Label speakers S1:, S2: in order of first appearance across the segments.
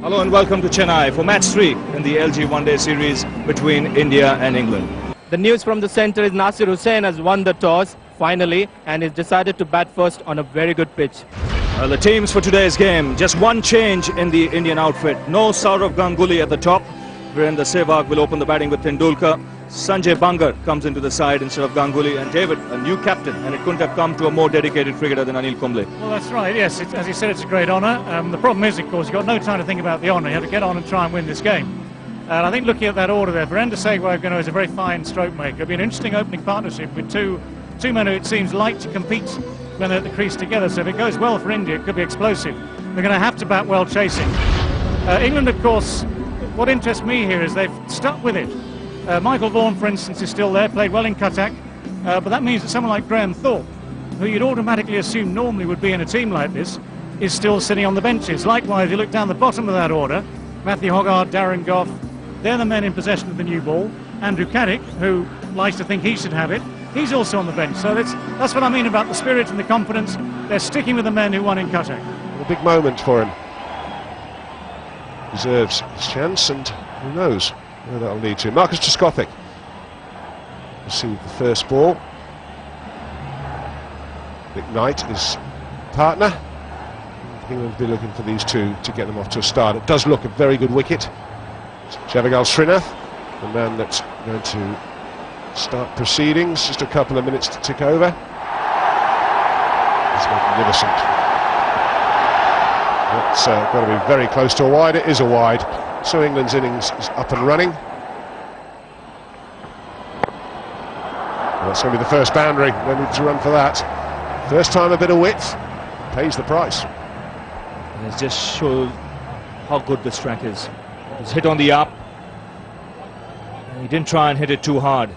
S1: Hello and welcome to Chennai for match 3 in the LG One-Day Series between India and England.
S2: The news from the centre is Nasir Hussain has won the toss finally and is decided to bat first on a very good pitch.
S1: Well, the teams for today's game, just one change in the Indian outfit. No Sourav Ganguly at the top. Virendra Sehwag will open the batting with Tendulkar. Sanjay Bangar comes into the side instead of Ganguly, and David, a new captain, and it couldn't have come to a more dedicated cricketer than Anil Kumble.
S3: Well, that's right, yes. As you said, it's a great honour. The problem is, of course, you've got no time to think about the honour. You have to get on and try and win this game. And I think looking at that order there, Virendra Sehwag is a very fine stroke maker. It'll be an interesting opening partnership with two men who it seems like to compete when they're at the crease together. So if it goes well for India, it could be explosive. They're going to have to bat well chasing. England, of course, what interests me here is they've stuck with it. Michael Vaughan, for instance, is still there, played well in Cuttack, but that means that someone like Graham Thorpe, who you'd automatically assume normally would be in a team like this, is still sitting on the benches. Likewise, you look down the bottom of that order, Matthew Hoggard, Darren Gough, they're the men in possession of the new ball. Andrew Caddick, who likes to think he should have it, he's also on the bench. So that's what I mean about the spirit and the confidence. They're sticking with the men who won in Cuttack.
S4: A big moment for him. Deserves his chance, and who knows where that'll lead to. Marcus Trescothick received the first ball. Vic Knight, his partner. England will be looking for these two to get them off to a start. It does look a very good wicket. Javagal Srinath, the man that's going to start proceedings. Just a couple of minutes to tick over. It's magnificent. It's got to be very close to a wide. It is a wide. So England's innings is up and running. Well, that's going to be the first boundary. No need to run for that. First time a bit of width pays the price.
S1: And it just shows how good this track is. It was hit on the up. And he didn't try and hit it too hard.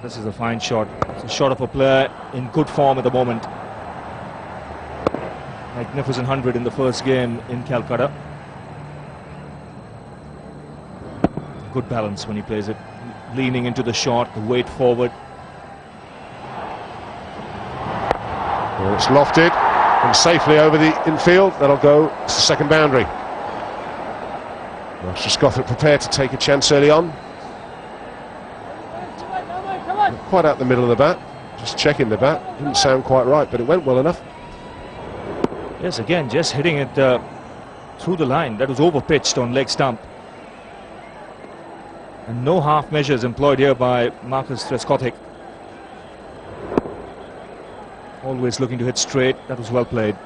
S1: This is a fine shot. It's a shot of a player in good form at the moment. Magnificent 100 in the first game in Calcutta. Good balance when he plays it. Leaning into the shot, the weight forward.
S4: Well, it's lofted and safely over the infield. That'll go to the second boundary. Trescothick prepared to take a chance early on. Not quite out the middle of the bat. Just checking the bat. Didn't sound quite right, but it went well enough.
S1: Yes, again, just hitting it through the line. That was over-pitched on leg stump. And no half measures employed here by Marcus Trescothick. Always looking to hit straight. That was well played.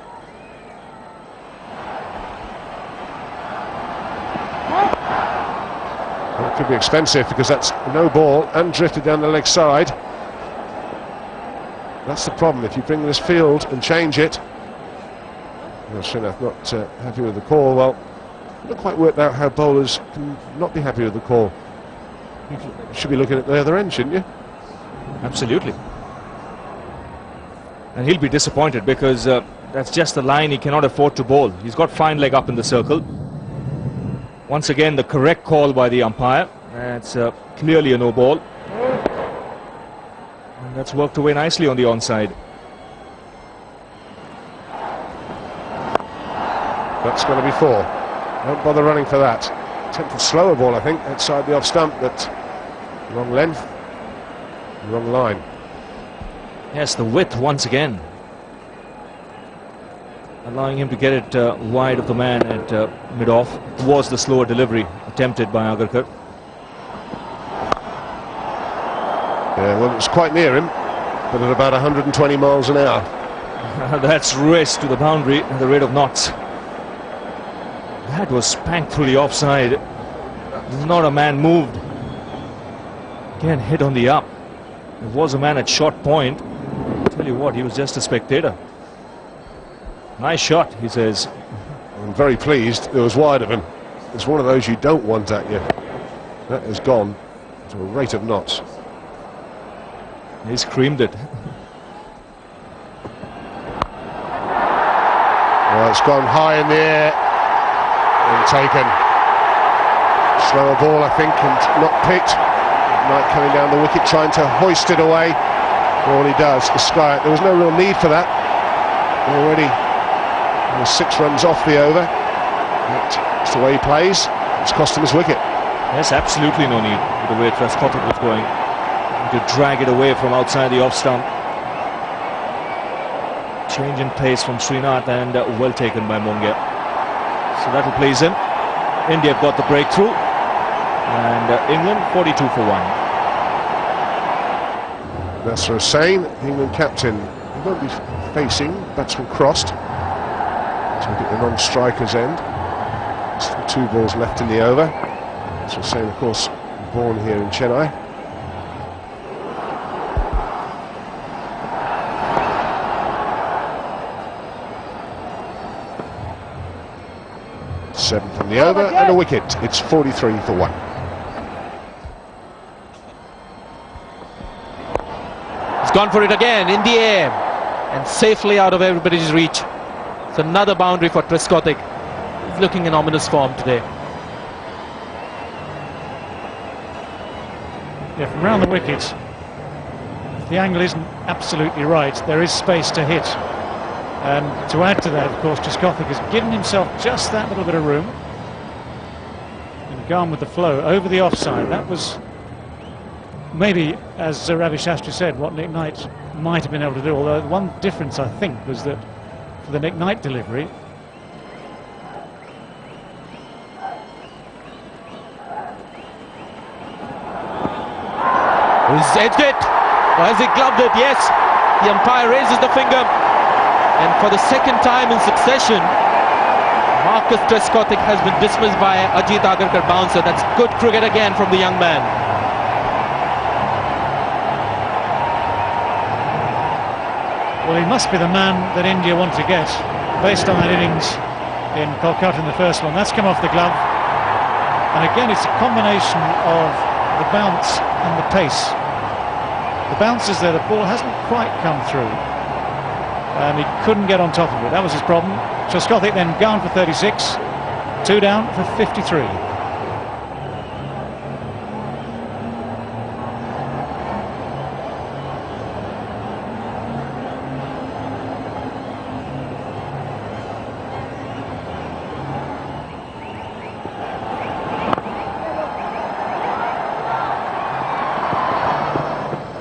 S4: Well, it could be expensive because that's no ball and drifted down the leg side. That's the problem. If you bring this field and change it. Well, Srinath not happy with the call. Well, not quite worked out how bowlers can not be happy with the call. You should be looking at the other end, shouldn't you?
S1: Absolutely. And he'll be disappointed because that's just the line he cannot afford to bowl. He's got fine leg up in the circle. Once again, the correct call by the umpire. That's clearly a no ball. And that's worked away nicely on the onside.
S4: That's going to be 4. Don't bother running for that. Attempted slower ball, I think, outside the off stump, but wrong length, wrong line.
S1: Yes, the width once again. Allowing him to get it wide of the man at mid-off. Was the slower delivery attempted by Agarkar.
S4: Yeah, well, it was quite near him, but at about 120 miles an hour.
S1: That's race to the boundary at the rate of knots. That was spanked through the offside. Not a man moved. Again, hit on the up. There was a man at short point. I'll tell you what, he was just a spectator. Nice shot, he says.
S4: I'm very pleased it was wide of him. It's one of those you don't want at you. That has gone to a rate of knots.
S1: He screamed it.
S4: Well, it's gone high in the air and taken. Slower ball, I think, and not picked. Knight coming down the wicket, trying to hoist it away. All he does is sky it. There was no real need for that. Already 6 runs off the over. It's the way he plays. It's cost him his wicket.
S1: Yes, absolutely no need with the way Trescothick was going to drag it away from outside the off stump. Change in pace from Srinath and well taken by Monge. So that'll please him. India have got the breakthrough and England 42 for 1.
S4: Nasser Hussain, England captain. He won't be facing batsman crossed. So at the non-striker's end. Still 2 balls left in the over. Nasser Hussain, of course, born here in Chennai. Seven from the over and a wicket. It's 43 for 1.
S2: He's gone for it again in the air and safely out of everybody's reach. It's another boundary for Trescothick. He's looking in ominous form today.
S3: Yeah, from round the wicket, if the angle isn't absolutely right, there is space to hit. And to add to that, of course, Trescothick has given himself just that little bit of room and gone with the flow over the offside. That was maybe, as Ravi Shastri said, what Nick Knight might have been able to do. Although one difference, I think, was that for the Nick Knight delivery,
S2: he's edged it. Or has he gloved it? Yes. The umpire raises the finger. And for the second time in succession, Marcus Trescothick has been dismissed by Ajit Agarkar bouncer. That's good cricket again from the young man.
S3: well, he must be the man that India want to get, based on that innings in Kolkata in the first one. That's come off the glove. And again, it's a combination of the bounce and the pace. The bounce is there, the ball hasn't quite come through. And he couldn't get on top of it. That was his problem. Trescothick then gone for 36. 2 down for 53.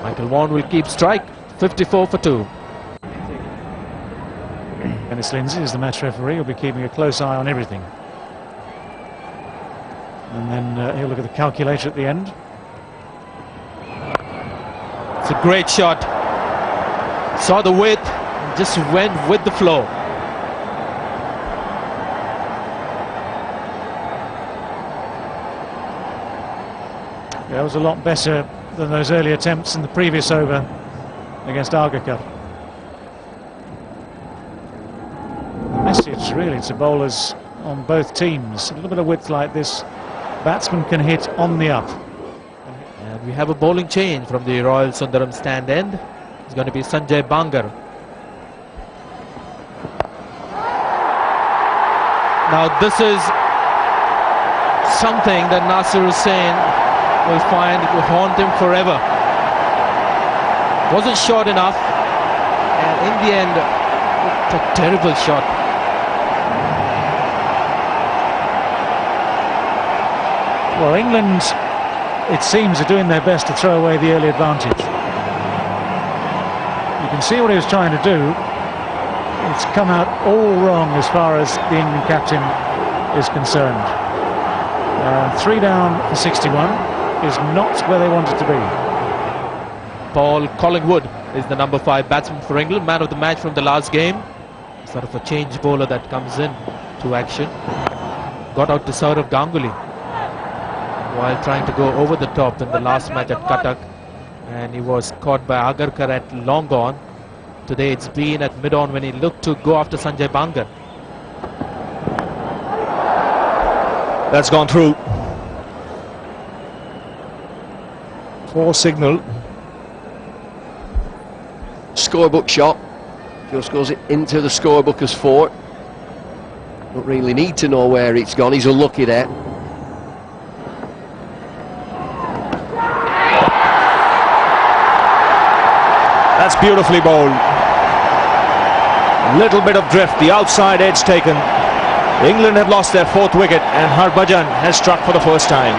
S2: Michael Vaughan will keep strike. 54 for 2.
S3: Dennis Lindsay is the match referee. He'll be keeping a close eye on everything. And then he'll look at the calculator at the end.
S2: It's a great shot. Saw the width, just went with the flow.
S3: Yeah, it was a lot better than those early attempts in the previous over against Agarkar. Message really to bowlers on both teams. A little bit of width like this, batsmen can hit on the up.
S2: And we have a bowling change from the Royal Sundaram stand end. It's going to be Sanjay Bangar. Now this is something that Nasser Hussain will find it will haunt him forever. Wasn't short enough, and in the end, it's a terrible shot.
S3: Well, England, it seems, are doing their best to throw away the early advantage. You can see what he was trying to do. It's come out all wrong as far as the England captain is concerned. 3 down for 61 is not where they want it to be.
S2: Paul Collingwood is the number 5 batsman for England, man of the match from the last game. Sort of a change bowler that comes in to action. Got out to Saurav Ganguly while trying to go over the top in the last match at Cuttack, and he was caught by Agarkar at long on. Today it's been at mid-on when he looked to go after Sanjay Bangar.
S1: That's gone through. 4 signal.
S5: Scorebook shot. Just goes into the scorebook as 4. Don't really need to know where it's gone. He's unlucky there.
S1: That's beautifully bowled. Little bit of drift, the outside edge taken. England have lost their 4th wicket and Harbhajan has struck for the first time.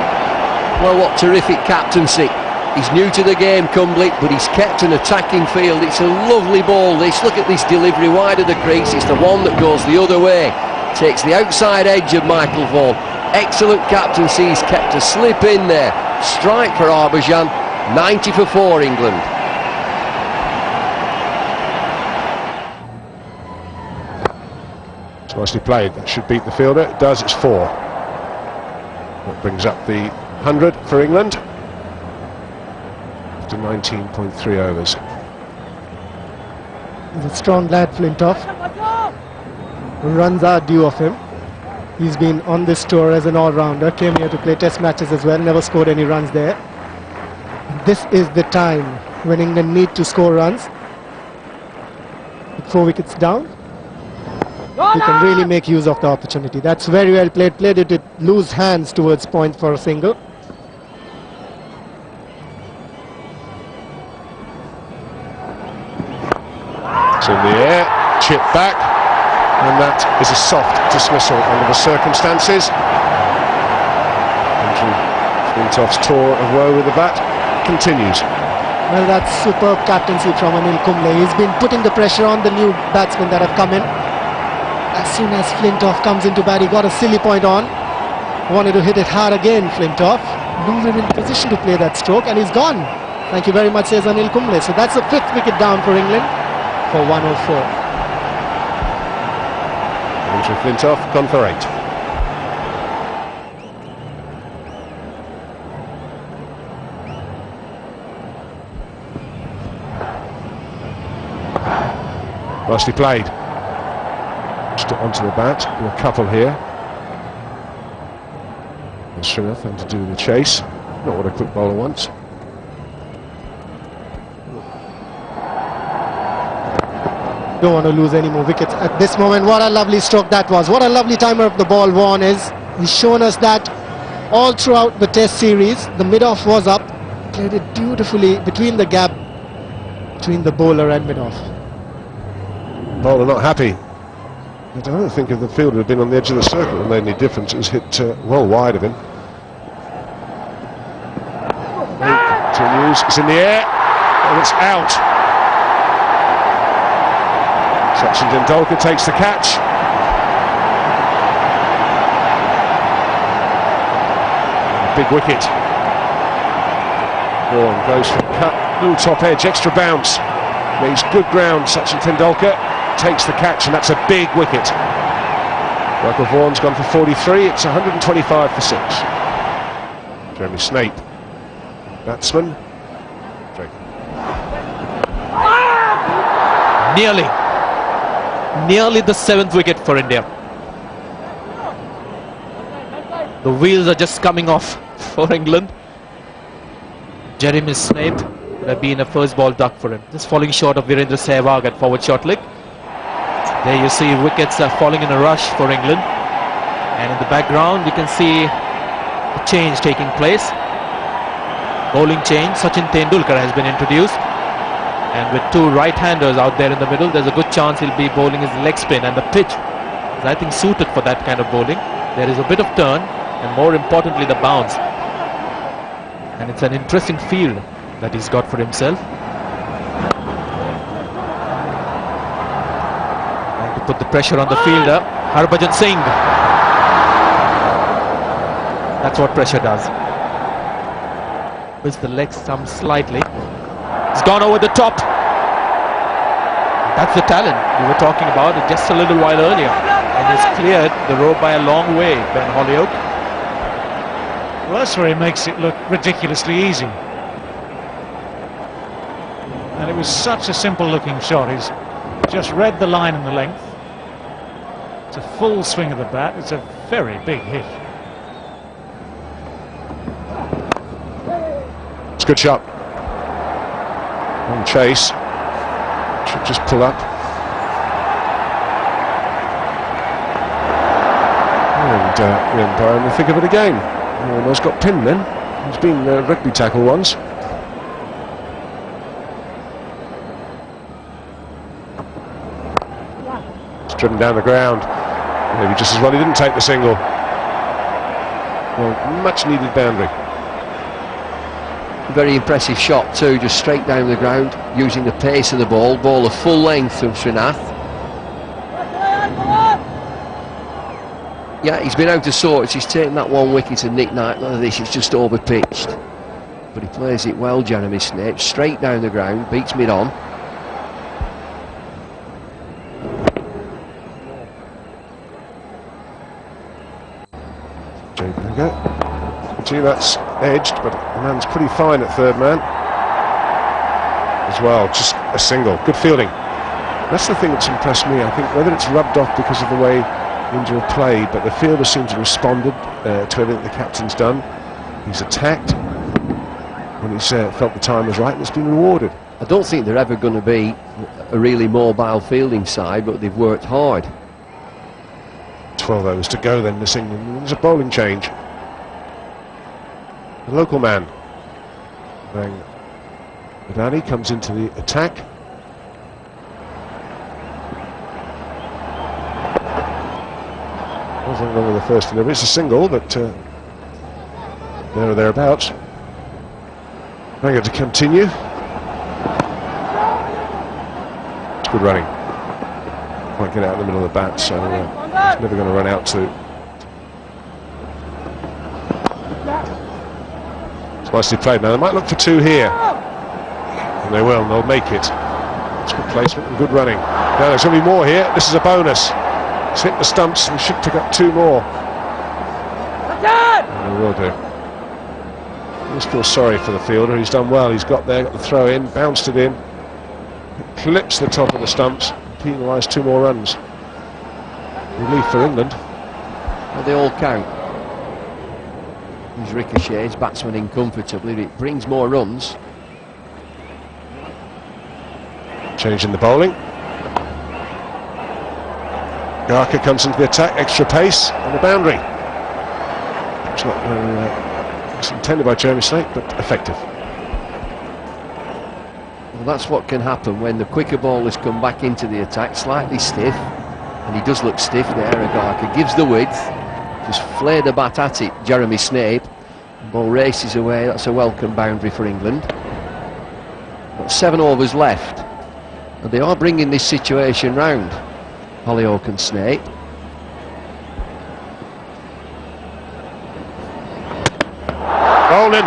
S5: Well, what terrific captaincy. He's new to the game, Cumbly, but he's kept an attacking field. It's a lovely ball, this. Look at this delivery wide of the crease. It's the one that goes the other way. Takes the outside edge of Michael Vaughan. Excellent captaincy. He's kept a slip in there. Strike for Harbhajan. 90 for 4, England.
S4: It's nicely played. That should beat the fielder. It does. It's 4. That brings up the 100 for England. To 19.3 overs.
S6: He's a strong lad, Flintoff. Runs are due of him. He's been on this tour as an all-rounder, came here to play test matches as well, never scored any runs there. This is the time when England need to score runs. With 4 wickets down, he can really make use of the opportunity. That's very well played. Played it with loose hands towards point for a single.
S4: It's in the air, chip back, and that is a soft dismissal under the circumstances. Andrew Flintoff's tour of woe with the bat continues.
S6: Well, that's superb captaincy from Anil Kumble. He's been putting the pressure on the new batsmen that have come in. As soon as Flintoff comes into bat, he got a silly point on. Wanted to hit it hard again, Flintoff. Nowhere in position to play that stroke, and he's gone. Thank you very much, says Anil Kumble. So that's the 5th wicket down for England for 104.
S4: Andrew Flintoff gone for 8. Nicely played. Just onto the bat. A couple here. And Srinath having to do the chase. Not what a quick bowler wants.
S6: Don't want to lose any more wickets at this moment. What a lovely stroke that was. What a lovely timer of the ball Vaughan is. He's shown us that all throughout the test series. The mid-off was up. Played it beautifully between the gap between the bowler and mid-off.
S4: Bowler not happy. I don't think if the fielder had been on the edge of the circle and made any difference. It was hit well wide of him. Continues. It's in the air and it's out. Sachin Tendulkar takes the catch. Big wicket. Vaughan goes for the cut. Little top edge, extra bounce. Makes good ground. Sachin Tendulkar takes the catch, and that's a big wicket. Michael Vaughan's gone for 43. It's 125 for 6. Jeremy Snape, batsman.
S2: Nearly the 7th wicket for India. The wheels are just coming off for England. Jeremy Snape would have been a first ball duck for him. Just falling short of Virendra Sehwag at forward short leg. There you see wickets are falling in a rush for England. And in the background you can see a change taking place. Bowling change. Sachin Tendulkar has been introduced. And with 2 right-handers out there in the middle, there's a good chance he'll be bowling his leg spin. And the pitch is, I think, suited for that kind of bowling. There is a bit of turn, and more importantly, the bounce. And it's an interesting field that he's got for himself. And to put the pressure on the fielder, Harbhajan Singh. That's what pressure does. With the leg stump slightly. It's gone over the top. That's the talent we were talking about just a little while earlier. And he's cleared the road by a long way, Ben Hollyoak.
S3: Well, that's where he makes it look ridiculously easy. And it was such a simple looking shot. He's just read the line and the length. It's a full swing of the bat. It's a very big hit.
S4: It's a good shot. On chase. Should just pull up. And the umpire in the thick of it again. He almost got pinned then. He's been rugby tackle once. It's driven down the ground. Maybe just as well he didn't take the single. Well, much needed boundary.
S5: Very impressive shot too, just straight down the ground, using the pace of the ball. Ball of full length from Srinath. Yeah, he's been out of sorts. He's taken that one wicket and nicked that. None of this, it's just over-pitched. But he plays it well, Jeremy Snape. Straight down the ground, beats mid-on.
S4: Gee, that's edged, but the man's pretty fine at third man as well. Just a single. Good fielding. That's the thing that's impressed me. I think whether it's rubbed off because of the way India have played, but the fielder seems to have responded to everything the captain's done. He's attacked when he's felt the time was right, and it's been rewarded.
S5: I don't think they're ever going to be a really mobile fielding side, but they've worked hard.
S4: 12 overs to go then this England. There's a bowling change. The local man, Badani, comes into the attack. Nothing wrong with the first delivery. It's a single, but there or thereabouts. Ranga to continue. It's good running. Can't get out in the middle of the bat, so he's never going to run out to. It's nicely played. Now they might look for two here, and they will. And they'll make it. It's good placement and good running. Now there's going to be more here. This is a bonus. It's hit the stumps. We should pick up two more. And we will do. I just feel sorry for the fielder. He's done well. He's got there, got the throw in, bounced it in, clips the top of the stumps, penalised two more runs. Relief for England.
S5: Well, they all count. These ricochets, batsman in comfortably. It brings more runs.
S4: Change in the bowling. Garker comes into the attack, extra pace on the boundary. It's not it's intended by Jeremy Snape, but effective.
S5: Well, that's what can happen when the quicker bowlers come back into the attack, slightly stiff, and he does look stiff there. Garker gives the width, just flare the bat at it, Jeremy Snape. The ball races away. That's a welcome boundary for England. Got 7 overs left, and they are bringing this situation round. Hollyoake and Snape.
S4: Bowling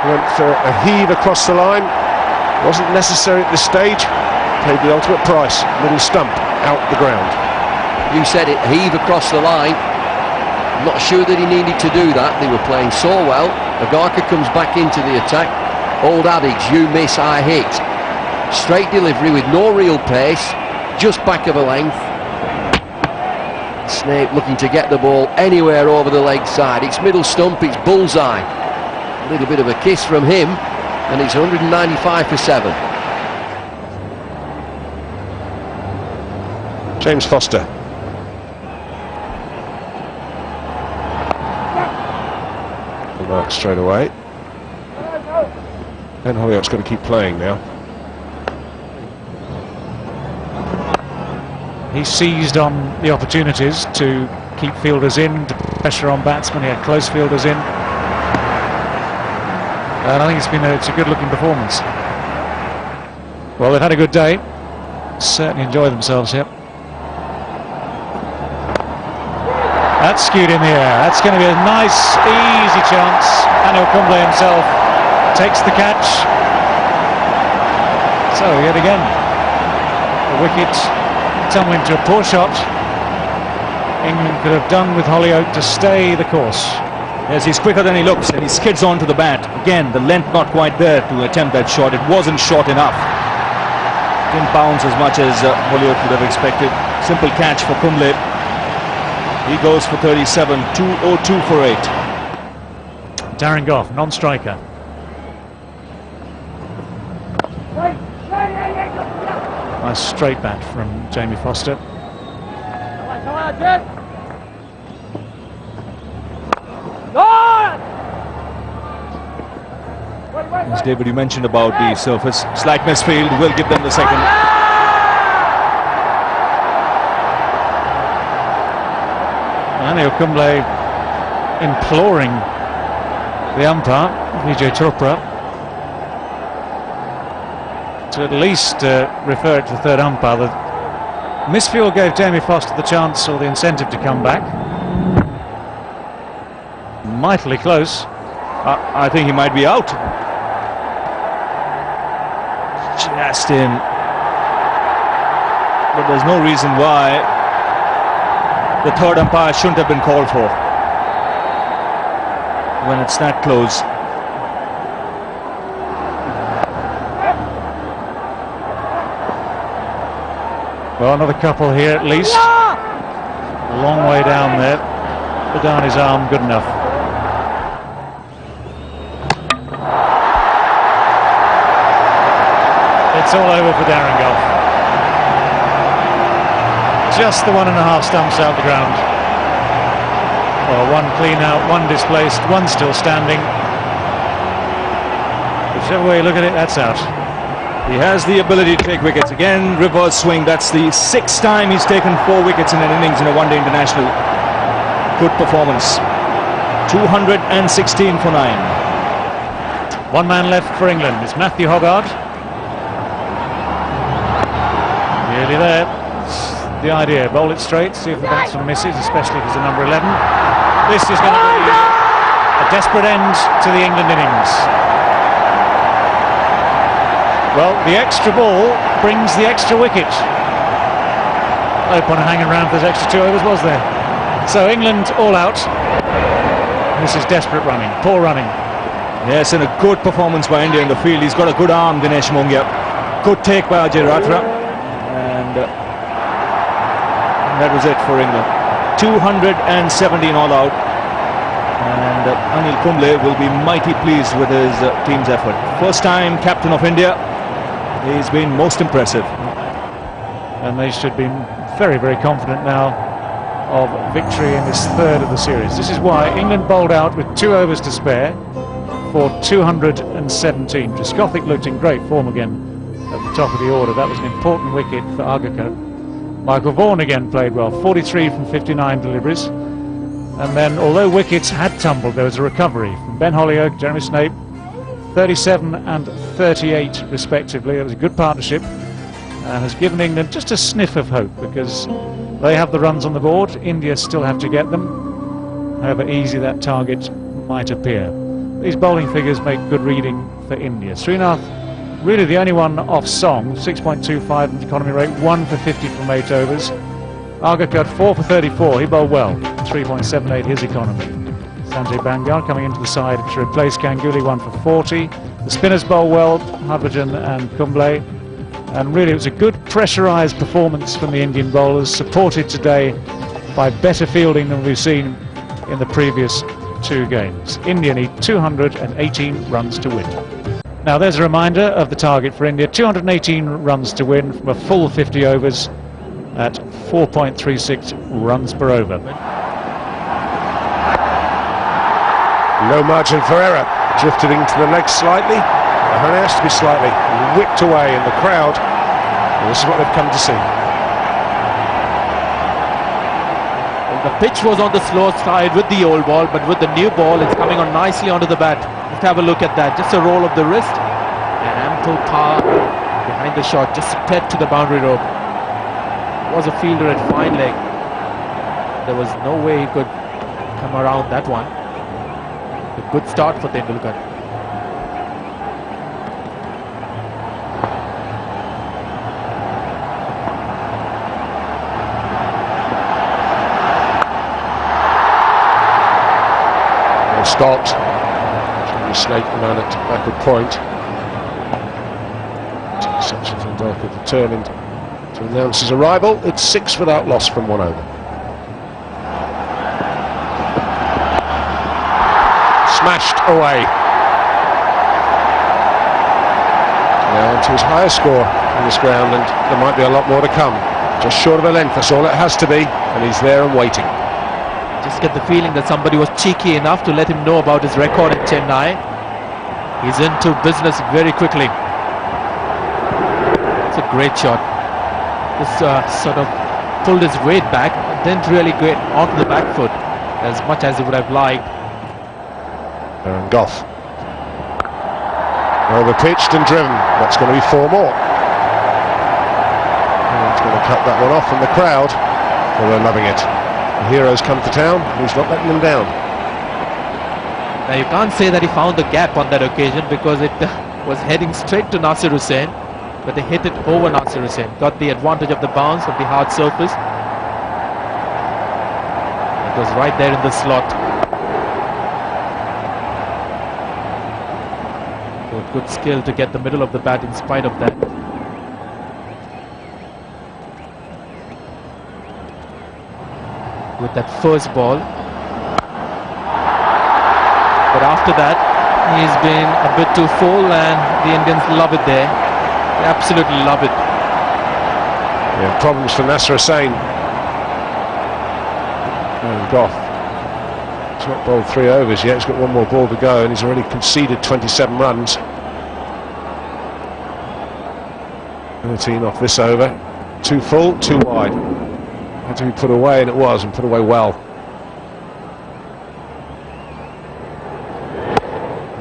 S4: went for a heave across the line. Wasn't necessary at this stage. Paid the ultimate price. Middle stump out the ground.
S5: You said it, heave across the line. I'm not sure that he needed to do that. They were playing so well. Agarkar comes back into the attack. Old adage, you miss, I hit. Straight delivery with no real pace. Just back of a length. Snape looking to get the ball anywhere over the leg side. It's middle stump, it's bullseye. A little bit of a kiss from him, and it's 195 for 7.
S4: James Foster. The mark straight away. And Hollyoake's got to keep playing now.
S3: He seized on the opportunities to keep fielders in, to put pressure on batsmen. He had close fielders in. And I think it's a good-looking performance. Well, they've had a good day. Certainly enjoy themselves here. That's skewed in the air. That's going to be a nice, easy chance. Anil Kumble himself takes the catch. So, yet again, the wicket tumbling to a poor shot. England could have done with Hollyoake to stay the course.
S1: Yes, he's quicker than he looks, and he skids onto the bat. Again, the length not quite there to attempt that shot. It wasn't short enough. Didn't bounce as much as Hollyoake would have expected. Simple catch for Kumble. He goes for 37, 202 for 8.
S3: Darren Gough, non-striker. Nice straight bat from Jamie Foster.
S1: As David, you mentioned about the surface. Slight misfield will give them the second.
S3: Daniel Kumble imploring the umpire, Vijay Chopra, to at least refer it to the third umpire. The misfield gave Jamie Foster the chance or the incentive to come back. Mightily close.
S1: I think he might be out. Just in. But there's no reason why the third umpire shouldn't have been called for when it's that close.
S3: Well, another couple here at least. A long way down there. Put down his arm, good enough. It's all over for Darren Goff. Just the 1.5 stumps out the ground. Well, one clean out, one displaced, one still standing. Whichever way you look at it, that's out.
S1: He has the ability to take wickets. Again, reverse swing. That's the 6th time he's taken 4 wickets in an innings in a one-day international. Good performance. 216 for 9.
S3: One man left for England. It's Matthew Hoggard. Nearly there. The idea, bowl it straight, see if the batsman misses, especially if it's a number 11. This is going to be a desperate end to the England innings. Well, the extra ball brings the extra wicket. No point of hanging around for those extra 2 overs, was there? So England all out. This is desperate running, poor running.
S1: Yes, and a good performance by India in the field. He's got a good arm, Dinesh Mongia. Good take by Ajay Ratra. And that was it for England. 217 all out. And Anil Kumble will be mighty pleased with his team's effort. First time captain of India. He's been most impressive.
S3: And they should be very, very confident now of victory in this third of the series. This is why England bowled out with 2 overs to spare for 217. Trescothick looked in great form again at the top of the order. That was an important wicket for Agarkar. Michael Vaughan again played well, 43 from 59 deliveries. And then, although wickets had tumbled, there was a recovery from Ben Holyoke, Jeremy Snape, 37 and 38 respectively. It was a good partnership and has given England just a sniff of hope, because they have the runs on the board. India still have to get them, however easy that target might appear. These bowling figures make good reading for India. Srinath, really the only one off song, 6.25 economy rate, 1 for 50 from 8 overs. Agarkar 4 for 34, he bowled well, 3.78 his economy. Sanjay Bangal coming into the side to replace Ganguly, 1 for 40. The spinners bowl well, Harbhajan and Kumble. And really it was a good pressurised performance from the Indian bowlers, supported today by better fielding than we've seen in the previous 2 games. India need 218 runs to win. Now there's a reminder of the target for India, 218 runs to win from a full 50 overs at 4.36 runs per over.
S4: No margin for error. Drifted into the leg slightly. It has to be slightly whipped away in the crowd. And this is what they've come to see.
S2: Well, the pitch was on the slow side with the old ball, but with the new ball, it's coming on nicely onto the bat. Just have a look at that. Just a roll of the wrist and ample power behind the shot. Just stead to the boundary rope. Was a fielder at fine leg. There was no way he could come around that one. A good start for Tendulkar.
S4: Well stopped. Jimmy Snake, the man at backward point. Sachin Tendulkar determined to announce his arrival. It's 6 without loss from 1 over. Smashed away. Now onto his highest score in this ground, and there might be a lot more to come. Just short of a length, that's all it has to be, and he's there and waiting.
S2: Just get the feeling that somebody was cheeky enough to let him know about his record in Chennai. He's into business very quickly. It's a great shot. Just sort of pulled his weight back, didn't really get onto the back foot. as much as he would have liked.
S4: And Goff. Over-pitched and driven. That's going to be 4 more. And he's going to cut that one off, and the crowd, well, they're loving it. The heroes come to town. He's not letting them down.
S2: Now you can't say that he found the gap on that occasion, because it was heading straight to Nasir Hussain, but they hit it over Nasir Hussain. Got the advantage of the bounce of the hard surface. It was right there in the slot. With good skill to get the middle of the bat in spite of that. With that first ball. But after that, he's been a bit too full, and the Indians love it there. They absolutely love it.
S4: Yeah, problems for Nasir Hussain. And Goff. He's not bowled 3 overs yet. He's got 1 more ball to go, and he's already conceded 27 runs. 13 off this over. 2 full, 2 wide. Had to be put away, and it was, and put away well.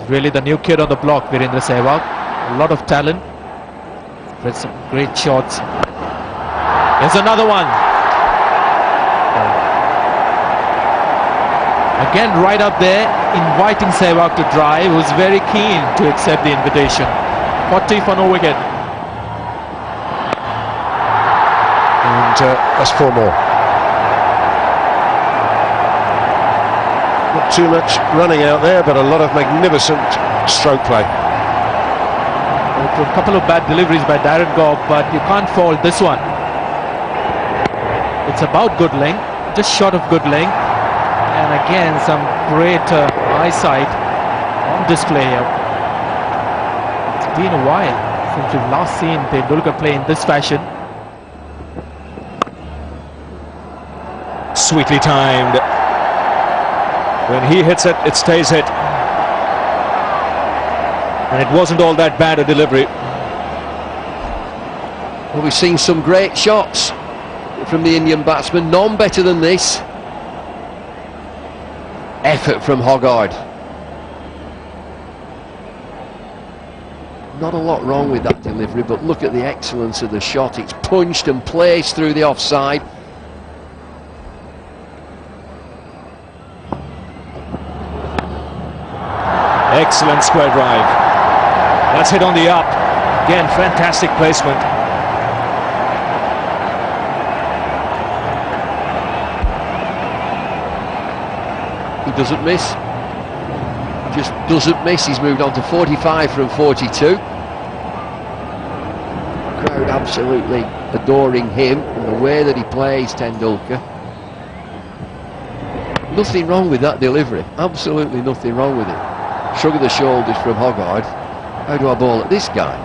S2: Really the new kid on the block, Virendra Sehwag. A lot of talent. With some great shots. Here's another one. Again, right up there, inviting Sehwag to drive, who's very keen to accept the invitation. 40 for no wicket.
S4: And that's 4 more. Not too much running out there, but a lot of magnificent stroke play.
S2: A couple of bad deliveries by Darren Gobb, but you can't fault this one. It's about good length, just short of good length. And again, some great eyesight on display here. It's been a while since we've last seen Tendulkar play in this fashion.
S1: Sweetly timed. When he hits it, it stays hit. And it wasn't all that bad a delivery.
S5: Well, we've seen some great shots from the Indian batsman. None better than this. Effort from Hoggard. Not a lot wrong with that delivery, but look at the excellence of the shot. It's punched and placed through the offside.
S1: Excellent square drive. That's hit on the up. Again, fantastic placement.
S5: He doesn't miss. Just doesn't miss. He's moved on to 45 from 42. Crowd absolutely adoring him and the way that he plays, Tendulkar. Nothing wrong with that delivery. Absolutely nothing wrong with it. Shrug of the shoulders from Hoggard. How do I bowl at this guy?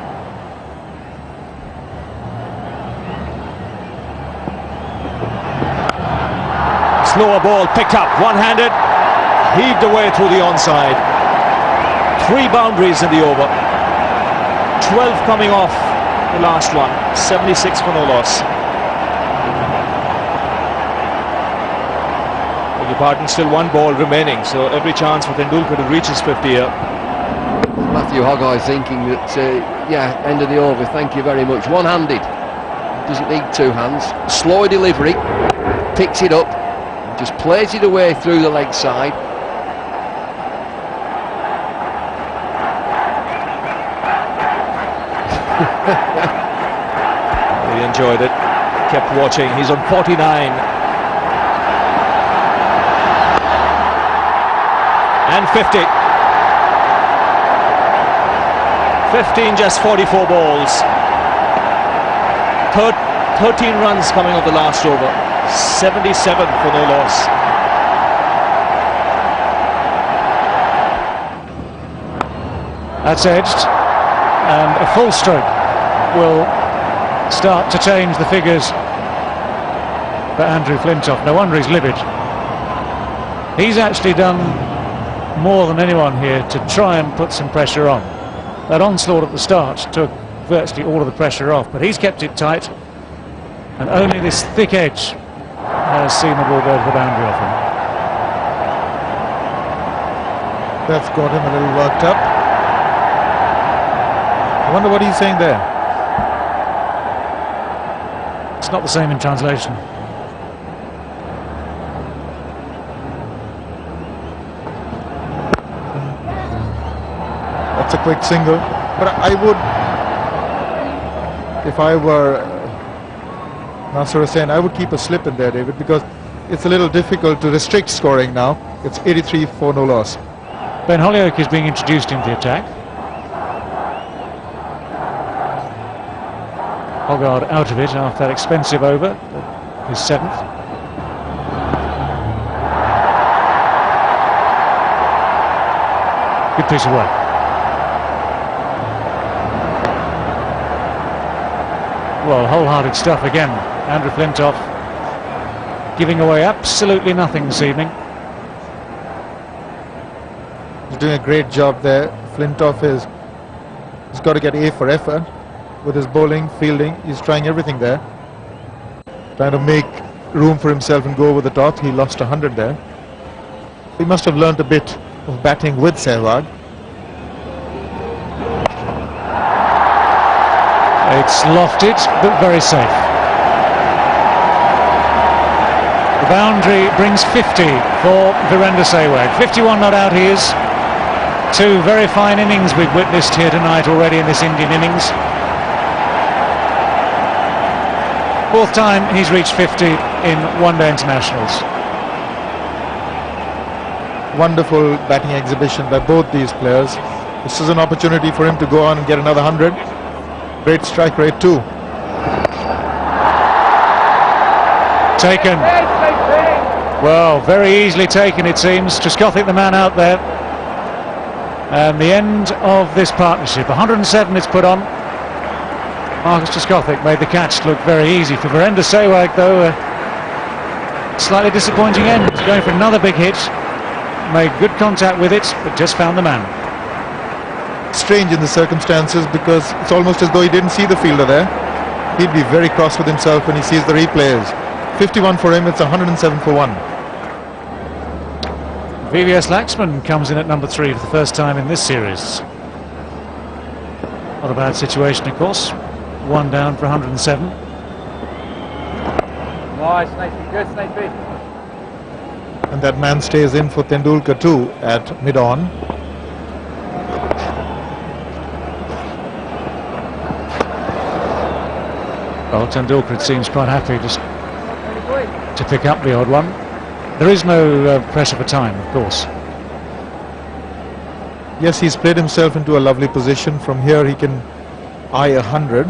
S1: Slower ball picked up, one-handed, heaved away through the onside. 3 boundaries in the over. 12 coming off the last one. 76 for no loss. Beg your pardon, still 1 ball remaining, so every chance for Tendulkar to reach his 50 here.
S5: Matthew Hoggard thinking that, yeah, end of the over, thank you very much. One-handed. Doesn't need 2 hands. Slow delivery. Picks it up. Just plays it away through the leg side.
S1: He enjoyed it. Kept watching. He's on 49. And 50. 15, just 44 balls. 13 runs coming on the last over. 77 for no loss.
S3: That's edged, and a full stroke will start to change the figures for Andrew Flintoff. No wonder he's livid. He's actually done more than anyone here to try and put some pressure on. That onslaught at the start took virtually all of the pressure off, but he's kept it tight, and only this thick edge has seen the ball go to the boundary off him.
S7: That's got him a little worked up. I wonder what he's saying there.
S3: It's not the same in translation.
S7: That's a quick single. But I would, if I were Nasser Hussain, I would keep a slip in there, David, because it's a little difficult to restrict scoring now. It's 83 for no loss.
S3: Ben Holyoake is being introduced into the attack. Hoggard out of it after that expensive over, his 7th. Good piece of work. Well, wholehearted stuff again. Andrew Flintoff giving away absolutely nothing this evening.
S7: He's doing a great job there. Flintoff he's got to get A for effort with his bowling, fielding. He's trying everything there, trying to make room for himself and go over the top. He lost 100 there. He must have learnt a bit of batting with Sehwag.
S3: It's lofted, but very safe. The boundary brings 50 for Virender Sehwag. 51 not out he is. 2 very fine innings we've witnessed here tonight already in this Indian innings. 4th time he's reached 50 in one-day internationals.
S7: Wonderful batting exhibition by both these players. This is an opportunity for him to go on and get another 100. Great strike rate too.
S3: Taken. Well, very easily taken it seems. Trescothick the man out there. And the end of this partnership. 107 it's put on. Marcus Trescothick made the catch look very easy for Virender Sehwag though. Slightly disappointing end. Going for another big hit. Made good contact with it, but just found the man.
S7: Strange in the circumstances because it's almost as though he didn't see the fielder there. He'd be very cross with himself when he sees the replays. 51 for him, it's 107 for 1.
S3: VVS Laxman comes in at number 3 for the first time in this series. Not a bad situation, of course. 1 down for 107.
S8: Nice, Snakey, good, Snakey.
S7: And that man stays in for Tendulkar too at mid-on.
S3: Well, Tendulkar, it seems, quite happy just to pick up the odd one. There is no pressure for time, of course.
S7: Yes, he's played himself into a lovely position. From here he can eye 100.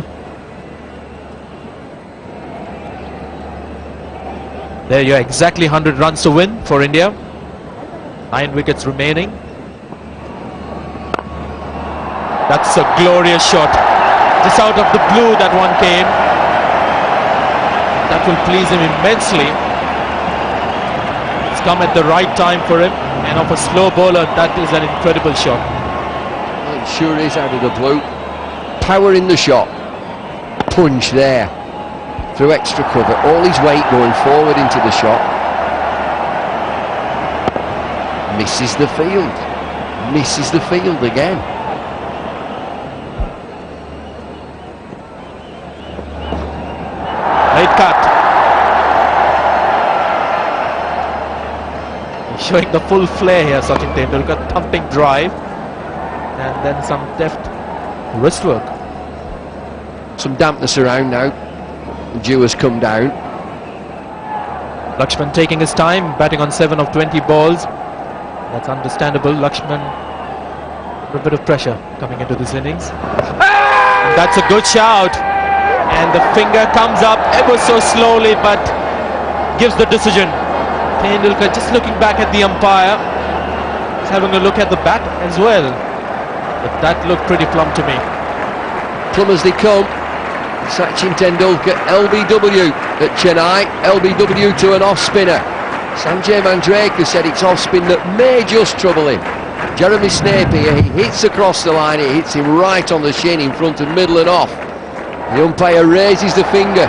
S2: There you are, exactly 100 runs to win for India. 9 wickets remaining. That's a glorious shot. Just out of the blue that one came. That will please him immensely. It's come at the right time for him. And of a slow bowler, that is an incredible shot.
S5: It sure is out of the blue. Power in the shot. Punch there. Through extra cover, all his weight going forward into the shot. Misses the field. Misses the field again.
S2: Late cut. He's showing the full flair here, Sachin Tendulkar. Thumping drive. And then some deft wrist work.
S5: Some dampness around now. Dew has come down.
S2: Lakshman taking his time, batting on 7 of 20 balls. That's understandable. Lakshman, a bit of pressure coming into this innings. That's a good shout. And the finger comes up ever so slowly, but gives the decision. Tendulkar just looking back at the umpire. He's having a look at the bat as well. But that looked pretty plumb to me.
S5: Plumb as they come. Sachin Tendulkar, LBW at Chennai, LBW to an off-spinner. Sanjay Manjrekar said it's off-spin that may just trouble him. Jeremy Snape here, he hits across the line, he hits him right on the shin in front and middle and off. The umpire raises the finger.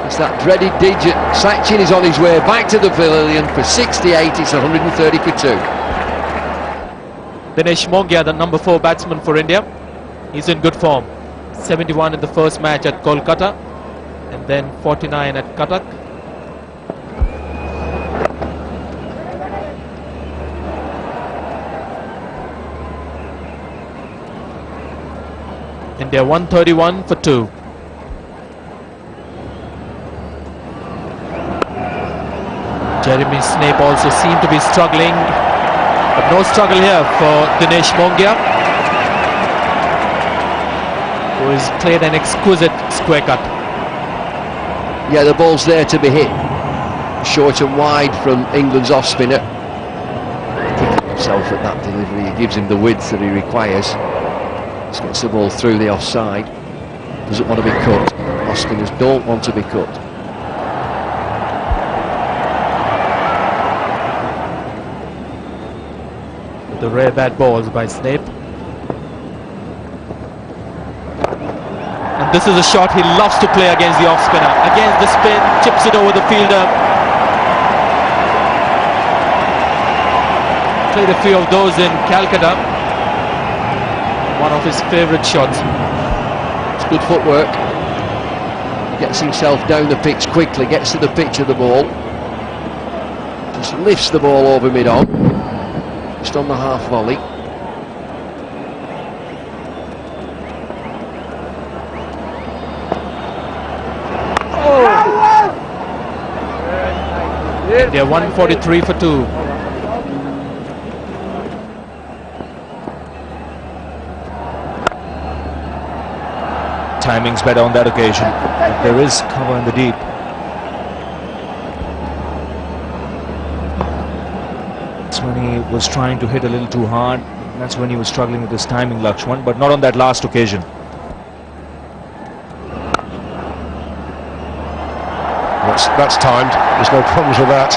S5: It's that dreaded digit. Sachin is on his way back to the pavilion for 68, it's 130 for 2.
S2: Dinesh Mongia, the number 4 batsman for India. He's in good form. 71 in the first match at Kolkata and then 49 at Cuttack. India 131 for 2. Jeremy Snape also seemed to be struggling, but no struggle here for Dinesh Mongia, who has played an exquisite square cut.
S5: Yeah, the ball's there to be hit. Short and wide from England's off spinner. Kicking himself at that delivery, it gives him the width that he requires. Just gets the ball through the offside. Doesn't want to be cut. Off spinners don't want to be cut.
S2: The rare bad balls by Snape. And this is a shot he loves to play against the off spinner. Against the spin, chips it over the fielder. Played a few of those in Calcutta. One of his favourite shots.
S5: It's good footwork. Gets himself down the pitch quickly, gets to the pitch of the ball. Just lifts the ball over mid-on. Just on the half volley.
S2: They're 143 for 2.
S1: Timing's better on that occasion. There is cover in the deep. That's when he was trying to hit a little too hard. That's when he was struggling with his timing, Lakshman, but not on that last occasion.
S4: That's timed. There's no problems with that.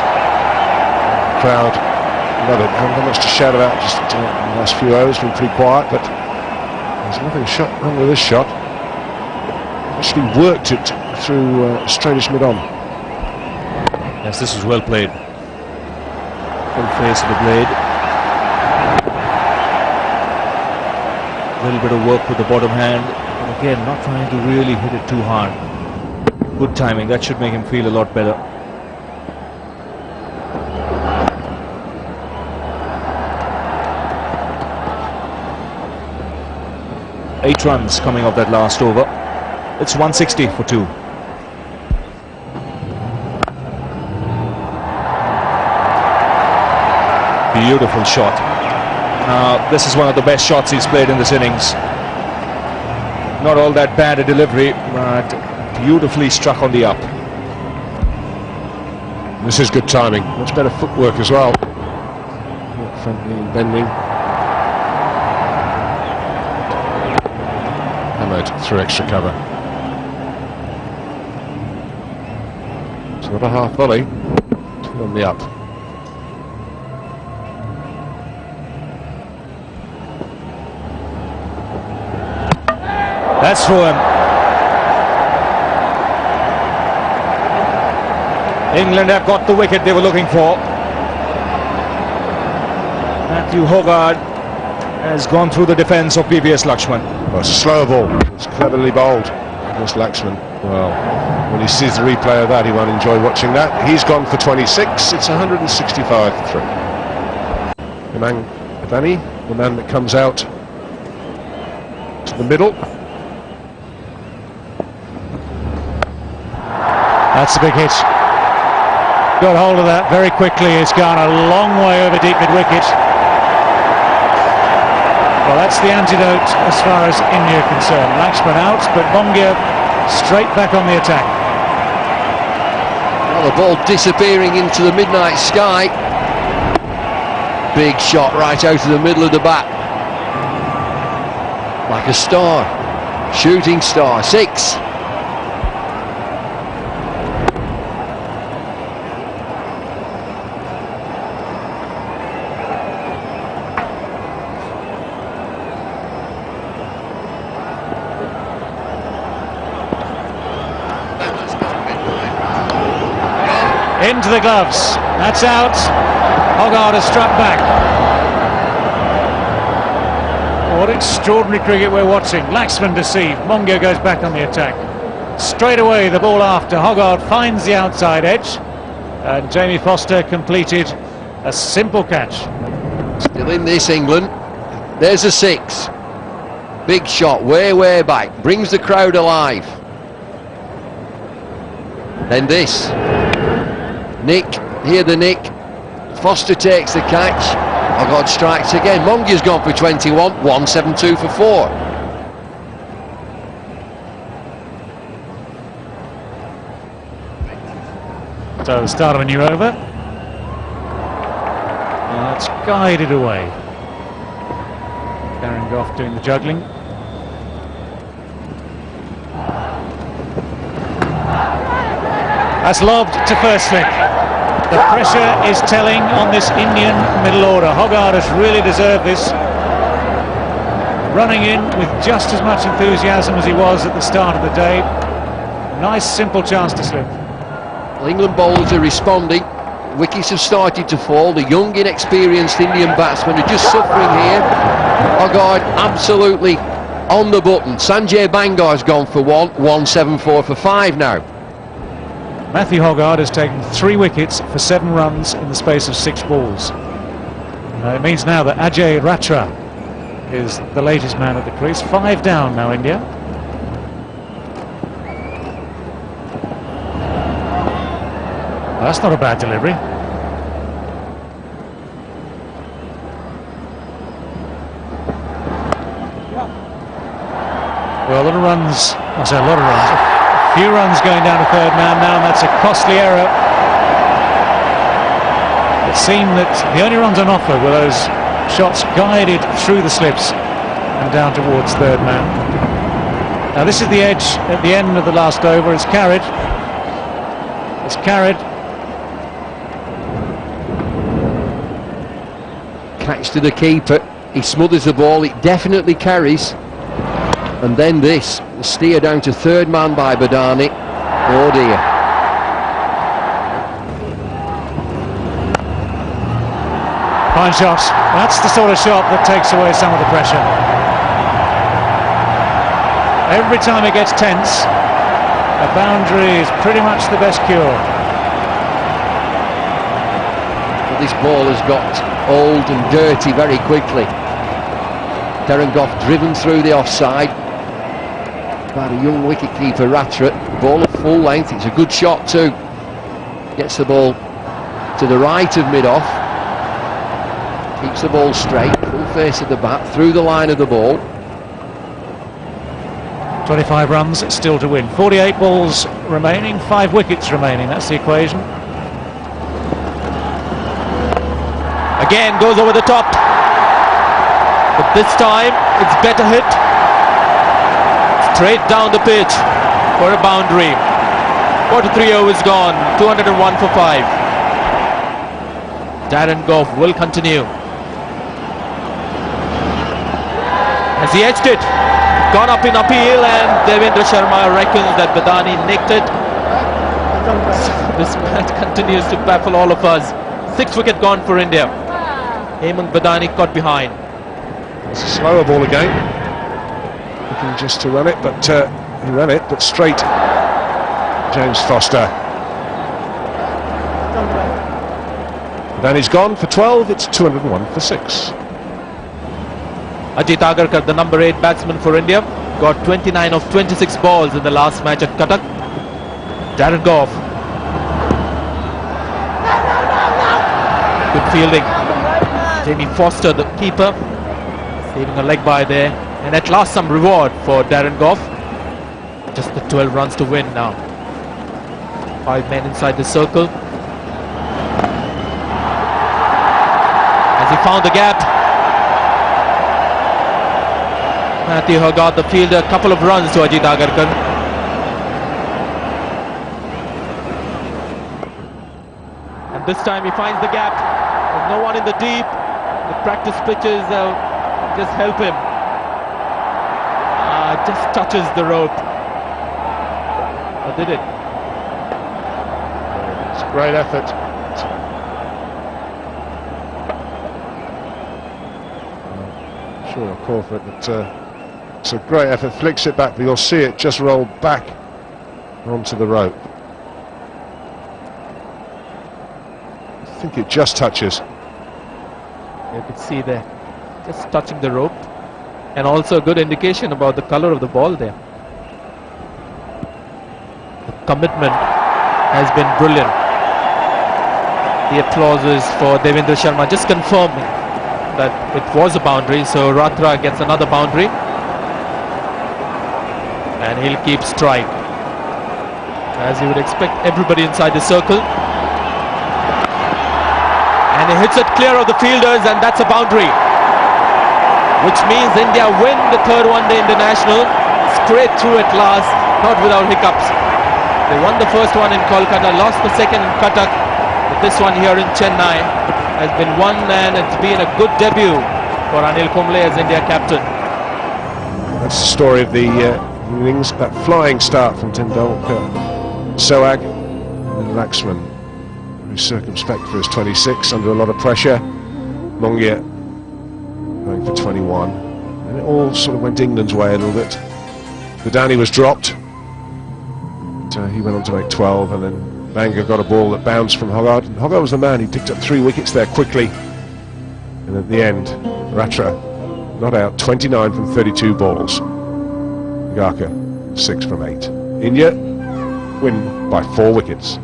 S4: Crowd love it. Haven't got much to shout about. Just the last few overs been pretty quiet, but there's nothing wrong with this shot. Actually worked it through straightish mid-on.
S1: Yes, this was well played. Full face of the blade. A little bit of work with the bottom hand, but again, not trying to really hit it too hard. Good timing. That should make him feel a lot better. Eight runs coming off that last over. It's 160 for 2. Beautiful shot. This is one of the best shots he's played in this innings. Not all that bad a delivery, but beautifully struck on the up.
S4: This is good timing. Much better footwork as well. Friendly and bending. Hammered through extra cover. So not a half volley. 2 on the up.
S1: That's through him. England have got the wicket they were looking for. Matthew Hogarth has gone through the defence of PVS Lakshman.
S4: Well, it's a slow ball. It's cleverly bowled against Lakshman. Well, when he sees the replay of that, he won't enjoy watching that. He's gone for 26. It's 165 for 3. Imang Adani, the man that comes out to the middle.
S3: That's a big hit. Got hold of that very quickly. It's gone a long way over deep mid-wicket. Well, that's the antidote as far as India are concerned. Lakshman out, but Mongia straight back on the attack.
S5: Well, the ball disappearing into the midnight sky. Big shot right out of the middle of the bat. Like a star. Shooting star. 6.
S3: Into the gloves. That's out. Hogarth has struck back. What extraordinary cricket we're watching. Laxman deceived. Mongia goes back on the attack. Straight away the ball after. Hoggard finds the outside edge. And Jamie Foster completed a simple catch.
S5: Still in this, England. There's a 6. Big shot, way back. Brings the crowd alive. Then this. Nick, hear the nick. Foster takes the catch. Hoggard strikes again. Mongia's gone for 21. 172 for 4.
S3: So the start of a new over. And it's guided away. Darren Gough doing the juggling. That's lobbed to first slip. The pressure is telling on this Indian middle order. Hoggard has really deserved this. Running in with just as much enthusiasm as he was at the start of the day. Nice simple chance to slip.
S5: Well, England bowlers are responding. Wickets have started to fall. The young, inexperienced Indian batsmen are just suffering here. Hoggard absolutely on the button. Sanjay Bangar's gone for 1. 174 for 5 now.
S3: Matthew Hoggard has taken 3 wickets for 7 runs in the space of 6 balls. It means now that Ajay Ratra is the latest man at the crease. 5 down now, India. That's not a bad delivery. Well, a lot of runs, I say a lot of runs, a few runs going down to third man now, and that's a costly error. It seemed that the only runs on offer were those shots guided through the slips and down towards third man. Now this is the edge at the end of the last over. It's carried. It's carried.
S5: Catch to the keeper. He smothers the ball. It definitely carries. And then this. The steer down to third man by Badani. Oh dear.
S3: Fine shot. That's the sort of shot that takes away some of the pressure. Every time it gets tense, a boundary is pretty much the best cure.
S5: But this ball has got old and dirty very quickly. Darren Gough driven through the offside by the young wicketkeeper Ratra. Ball at full length. It's a good shot too. Gets the ball to the right of mid-off. Keeps the ball straight, full face of the bat, through the line of the ball.
S3: 25 runs still to win. 48 balls remaining, 5 wickets remaining. That's the equation.
S2: Again goes over the top. But this time it's better hit. Straight down the pitch for a boundary. 43 overs gone. 201 for 5. Darren Gough will continue. As he edged it, gone up in appeal, and Devendra Sharma reckons that Badani nicked it. This match continues to baffle all of us. 6 wicket gone for India. Hemant Badani caught behind.
S4: It's a slower ball again. Looking just to run it, but he ran it, but straight. James Foster. Badani's gone for 12. It's 201 for 6.
S2: Ajit Agarkar, the number 8 batsman for India, got 29 of 26 balls in the last match at Cuttack. Darren Gough. Good fielding. Jamie Foster, the keeper, saving a leg by there. And at last some reward for Darren Gough. Just the 12 runs to win now. 5 men inside the circle. As he found the gap, Matthew Hoggard, the fielder, a couple of runs to Ajit Agarkar. And this time he finds the gap. There's no one in the deep. The practice pitches just help him. Just touches the rope. Or did it?
S4: It's a great effort. sure I'll call for it, but it's a great effort. Flicks it back, but you'll see it just roll back onto the rope. I think it just touches.
S2: You could see there, just touching the rope, and also a good indication about the color of the ball there. The commitment has been brilliant. The applause is for Devendra Sharma, just confirming that it was a boundary. So Ratra gets another boundary, and he'll keep stride. As you would expect, everybody inside the circle. And he hits it clear of the fielders, and that's a boundary. Which means India win the third one-day international, straight through at last, not without hiccups. They won the first one in Kolkata, lost the second in Cuttack, but this one here in Chennai has been won, and it's been a good debut for Anil Kumble as India captain.
S4: That's the story of the innings, that flying start from Tendulkar, Sehwag, and then Laxman. Very circumspect for his 26, under a lot of pressure. Mongia going for 21. And it all sort of went England's way a little bit. Vidani was dropped. But, he went on to make 12, and then Banga got a ball that bounced from Hoggard. And Hoggard was the man. He picked up 3 wickets there quickly. And at the end, Ratra not out, 29 from 32 balls. Garkar 6 from 8. India win by 4 wickets.